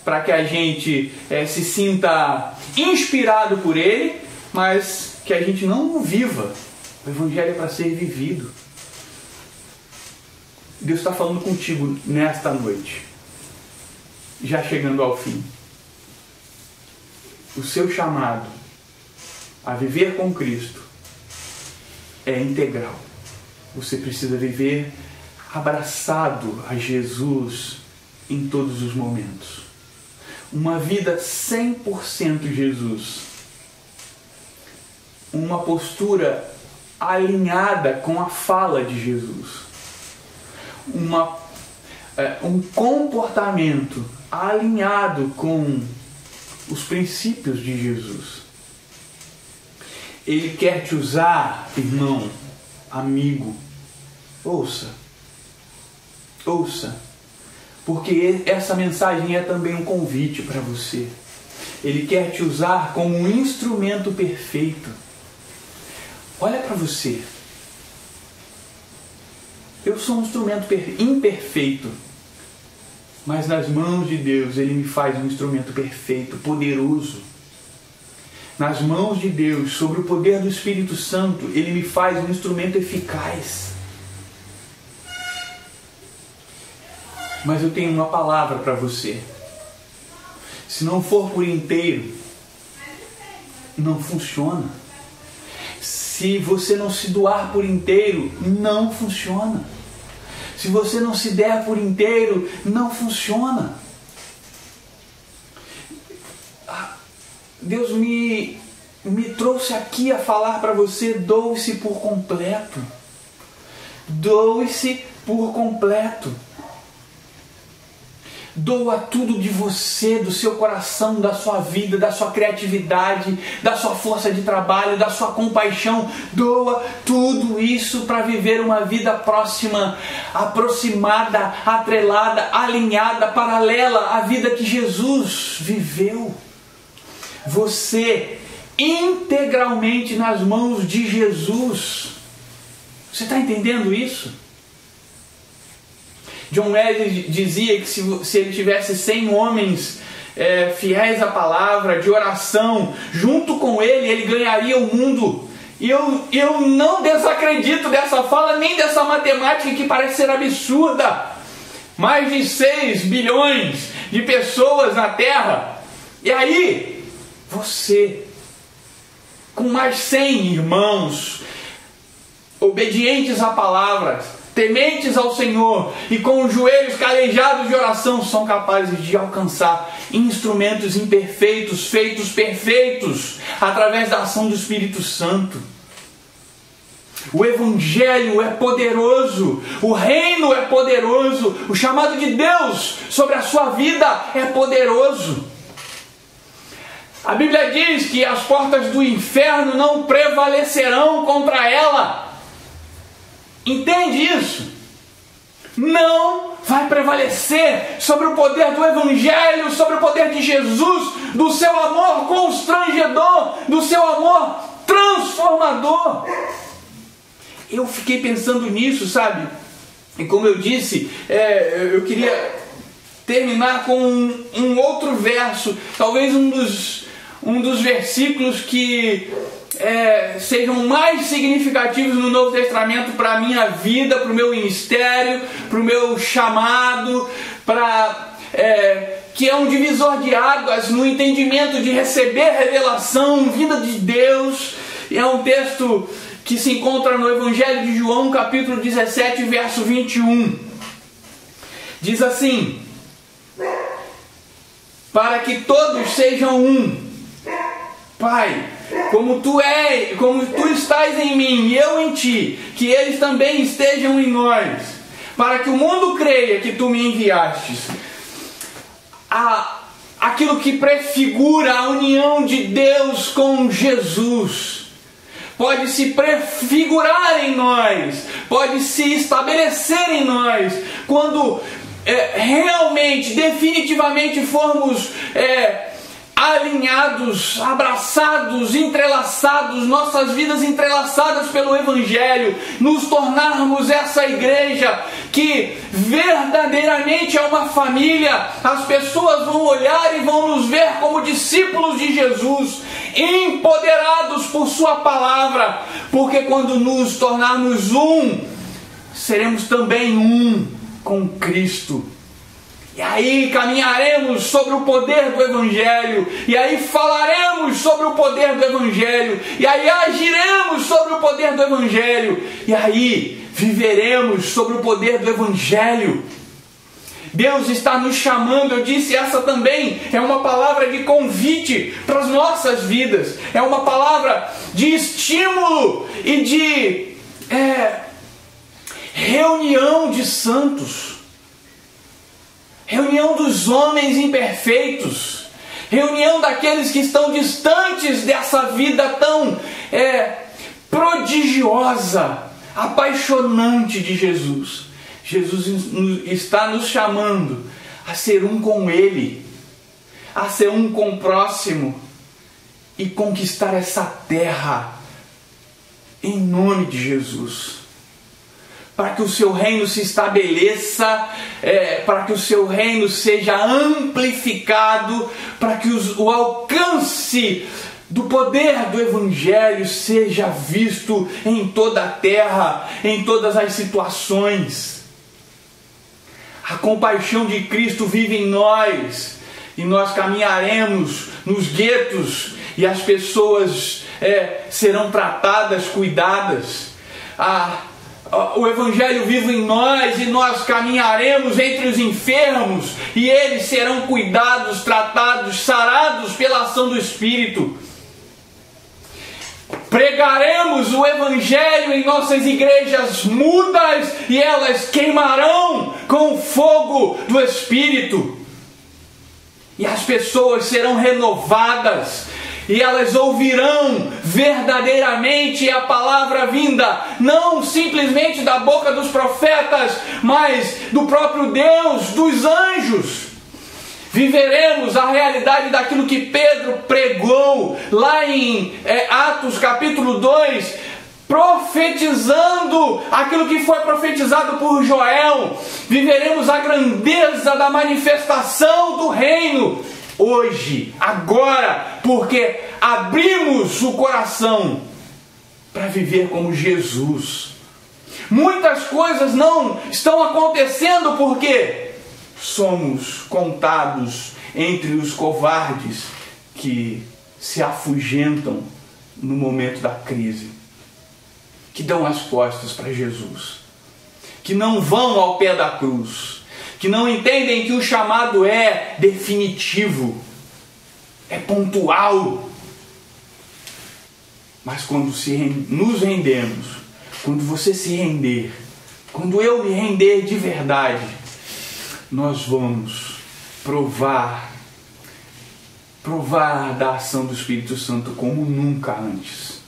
para que a gente se sinta inspirado por ele, mas que a gente não o viva. O Evangelho é para ser vivido. Deus está falando contigo nesta noite, já chegando ao fim. O seu chamado a viver com Cristo é integral. Você precisa viver abraçado a Jesus em todos os momentos. Uma vida 100% Jesus. Uma postura alinhada com a fala de Jesus. Um comportamento alinhado com os princípios de Jesus. Ele quer te usar, irmão, amigo. Ouça, porque essa mensagem é também um convite para você. Ele quer te usar como um instrumento perfeito. Olha para você. Eu sou um instrumento imperfeito, mas nas mãos de Deus Ele me faz um instrumento perfeito, poderoso. Nas mãos de Deus, sobre o poder do Espírito Santo, Ele me faz um instrumento eficaz. Mas eu tenho uma palavra para você. Se não for por inteiro, não funciona. Se você não se doar por inteiro, não funciona. Se você não se der por inteiro, não funciona. Deus me trouxe aqui a falar para você: doe-se por completo. Doe-se por completo. Doa tudo de você, do seu coração, da sua vida, da sua criatividade, da sua força de trabalho, da sua compaixão. Doa tudo isso para viver uma vida próxima, aproximada, atrelada, alinhada, paralela à vida que Jesus viveu. Você integralmente nas mãos de Jesus. Você está entendendo isso? John Wesley dizia que se ele tivesse 100 homens fiéis à palavra, de oração, junto com ele, ele ganharia o mundo. E eu não desacredito dessa fala, nem dessa matemática que parece ser absurda. Mais de 6 bilhões de pessoas na Terra. E aí, você, com mais 100 irmãos, obedientes à palavra, tementes ao Senhor e com os joelhos calejados de oração, são capazes de alcançar instrumentos imperfeitos, feitos perfeitos, através da ação do Espírito Santo. O Evangelho é poderoso, o reino é poderoso, o chamado de Deus sobre a sua vida é poderoso. A Bíblia diz que as portas do inferno não prevalecerão contra ela. Entende isso? Não vai prevalecer sobre o poder do Evangelho, sobre o poder de Jesus, do seu amor constrangedor, do seu amor transformador. Eu fiquei pensando nisso, sabe? E como eu disse, eu queria terminar com um outro verso, talvez um dos versículos que sejam mais significativos no Novo Testamento para a minha vida, para o meu ministério, para o meu chamado, que é um divisor de águas no entendimento de receber revelação vinda de Deus. É um texto que se encontra no Evangelho de João, capítulo 17, verso 21. Diz assim: para que todos sejam um, Pai, como tu estás em mim e eu em ti, que eles também estejam em nós, para que o mundo creia que tu me enviastes. Aquilo que prefigura a união de Deus com Jesus pode se prefigurar em nós, pode se estabelecer em nós, quando realmente, definitivamente formos alinhados, abraçados, entrelaçados, nossas vidas entrelaçadas pelo Evangelho, nos tornarmos essa igreja que verdadeiramente é uma família. As pessoas vão olhar e vão nos ver como discípulos de Jesus, empoderados por sua palavra, porque quando nos tornarmos um, seremos também um com Cristo. E aí caminharemos sobre o poder do Evangelho, e aí falaremos sobre o poder do Evangelho, e aí agiremos sobre o poder do Evangelho, e aí viveremos sobre o poder do Evangelho. Deus está nos chamando, eu disse, essa também é uma palavra de convite para as nossas vidas, é uma palavra de estímulo e de reunião de santos. Reunião dos homens imperfeitos, reunião daqueles que estão distantes dessa vida tão prodigiosa, apaixonante de Jesus. Jesus está nos chamando a ser um com Ele, a ser um com o próximo e conquistar essa terra em nome de Jesus. Para que o seu reino se estabeleça, para que o seu reino seja amplificado, para que o alcance do poder do Evangelho seja visto em toda a terra, em todas as situações. A compaixão de Cristo vive em nós, e nós caminharemos nos guetos, e as pessoas serão tratadas, cuidadas. O Evangelho vive em nós e nós caminharemos entre os enfermos e eles serão cuidados, tratados, sarados pela ação do Espírito. Pregaremos o Evangelho em nossas igrejas mudas e elas queimarão com o fogo do Espírito. E as pessoas serão renovadas. E elas ouvirão verdadeiramente a palavra vinda, não simplesmente da boca dos profetas, mas do próprio Deus, dos anjos. Viveremos a realidade daquilo que Pedro pregou lá em Atos capítulo 2, profetizando aquilo que foi profetizado por Joel. Viveremos a grandeza da manifestação do reino. Hoje, agora, porque abrimos o coração para viver como Jesus. Muitas coisas não estão acontecendo porque somos contados entre os covardes que se afugentam no momento da crise, que dão as costas para Jesus, que não vão ao pé da cruz, que não entendem que o chamado é definitivo, é pontual. Mas quando nos rendemos, quando você se render, quando eu me render de verdade, nós vamos provar da ação do Espírito Santo como nunca antes.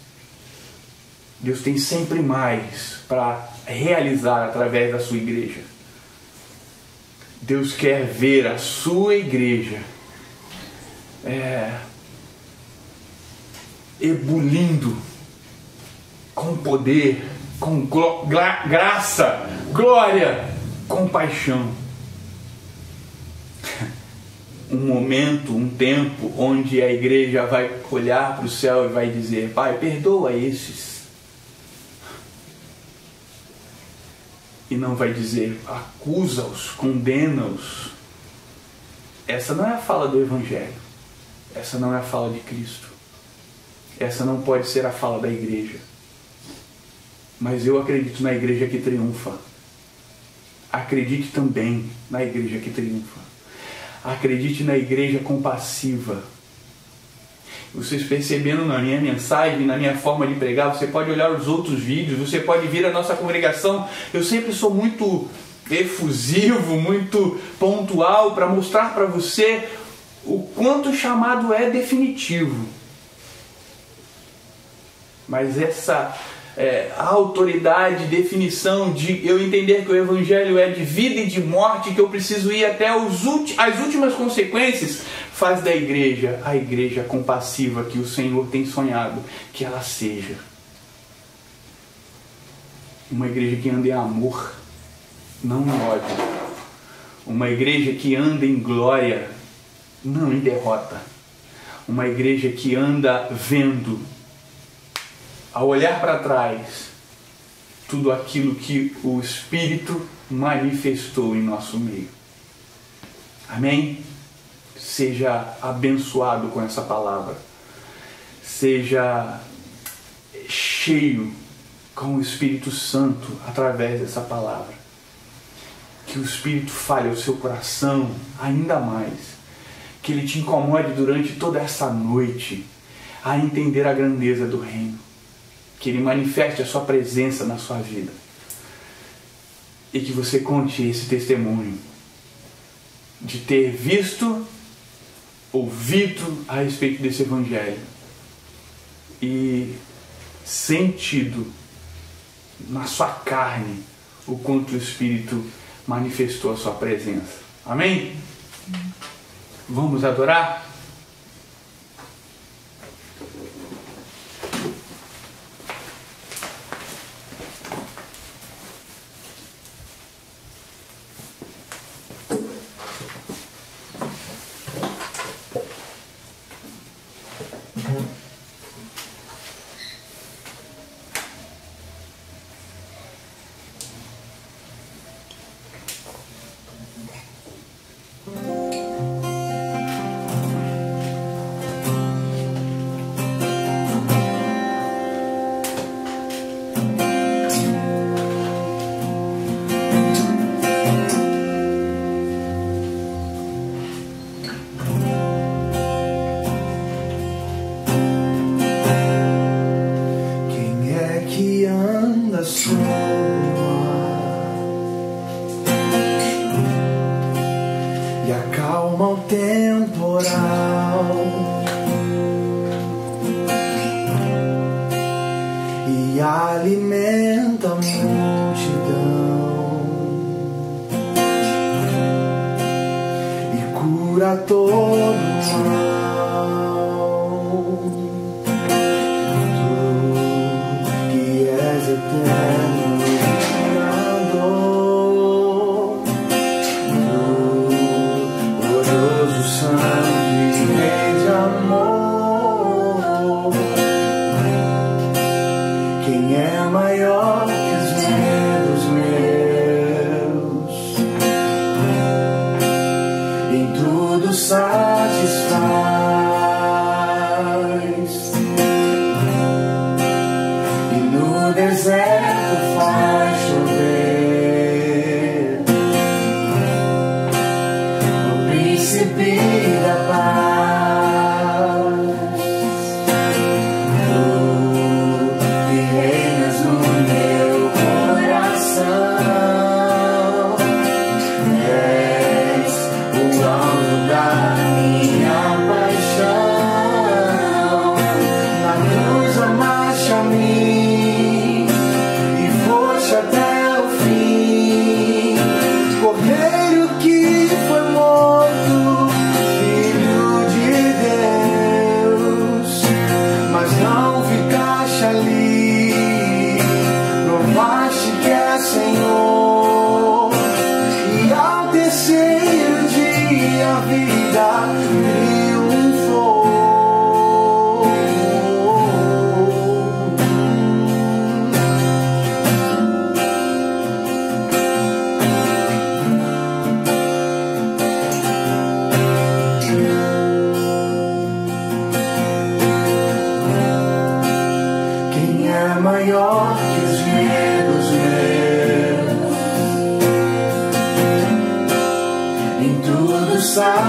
Deus tem sempre mais para realizar através da sua igreja. Deus quer ver a sua igreja ebulindo com poder, com graça, glória, compaixão. Um momento, um tempo onde a igreja vai olhar para o céu e vai dizer: Pai, perdoa esses. E não vai dizer: acusa-os, condena-os. Essa não é a fala do Evangelho. Essa não é a fala de Cristo. Essa não pode ser a fala da igreja. Mas eu acredito na igreja que triunfa. Acredite também na igreja que triunfa. Acredite na igreja compassiva, Vocês perceberam na minha mensagem, na minha forma de pregar, você pode olhar os outros vídeos, você pode vir à nossa congregação. Eu sempre sou muito efusivo, muito pontual para mostrar para você o quanto o chamado é definitivo. Mas essa a autoridade, definição de eu entender que o Evangelho é de vida e de morte, que eu preciso ir até as últimas consequências, faz da igreja a igreja compassiva que o Senhor tem sonhado que ela seja. Uma igreja que anda em amor, não em ódio. Uma igreja que anda em glória, não em derrota. Uma igreja que anda vendo, ao olhar para trás, tudo aquilo que o Espírito manifestou em nosso meio. Amém? Seja abençoado com essa palavra. Seja cheio com o Espírito Santo através dessa palavra. Que o Espírito fale ao seu coração ainda mais. Que ele te incomode durante toda essa noite a entender a grandeza do reino. Que ele manifeste a sua presença na sua vida. E que você conte esse testemunho de ter visto, ouvido a respeito desse Evangelho e sentido na sua carne o quanto o Espírito manifestou a sua presença. Amém? Vamos adorar? Alimenta a multidão e cura todo mal. Tu que és eterno Criador, tu glorioso Santo e Rei de amor. Quem é maior que os medos meus, em tudo satisfaz, e no deserto faz chover o príncipe da paz. Maior que os medos meus, em tudo satisfaz,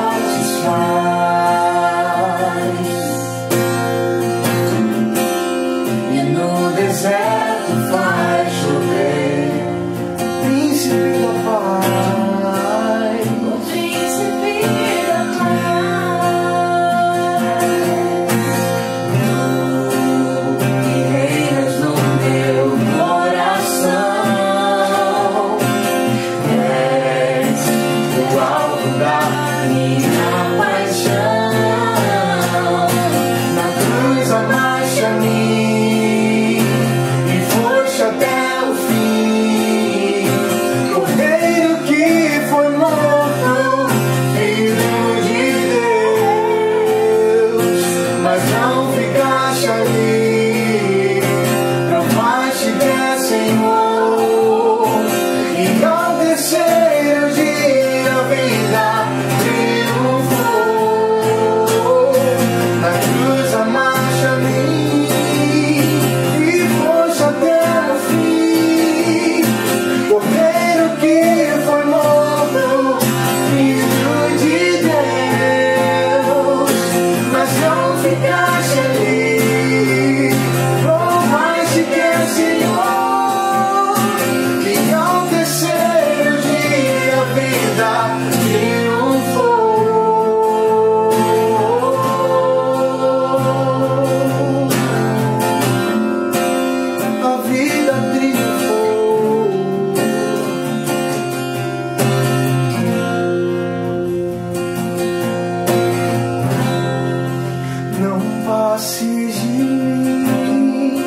passes de mim,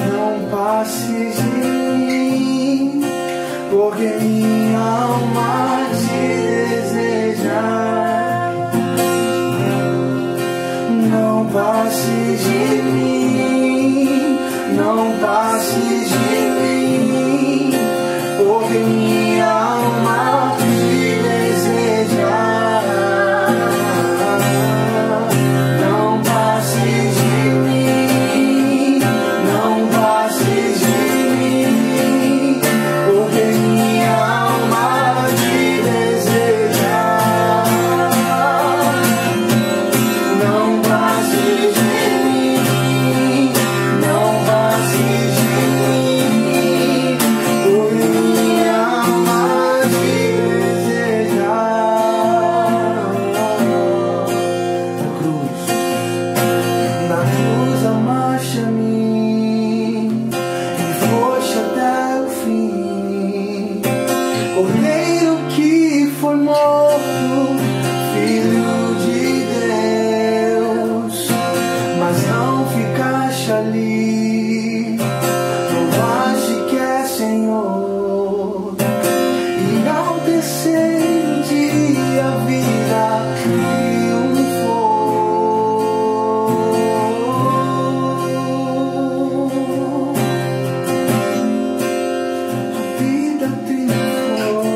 não passes de mim, porque minha alma te deseja. Não passes de mim, não passes de mim, porque minha alma te deseja. Não passes de mim, não passes de mim, porque minha alma te deseja. Não passes de mim, não passes de mim, porque minha alma te deseja. Na cruz amaste a mim e foste até o fim, Cordeiro que foi morto, Filho de Deus, mas não ficaste ali, provaste que é Senhor, e ao terceiro dia a vida triunfou. A vida triunfou.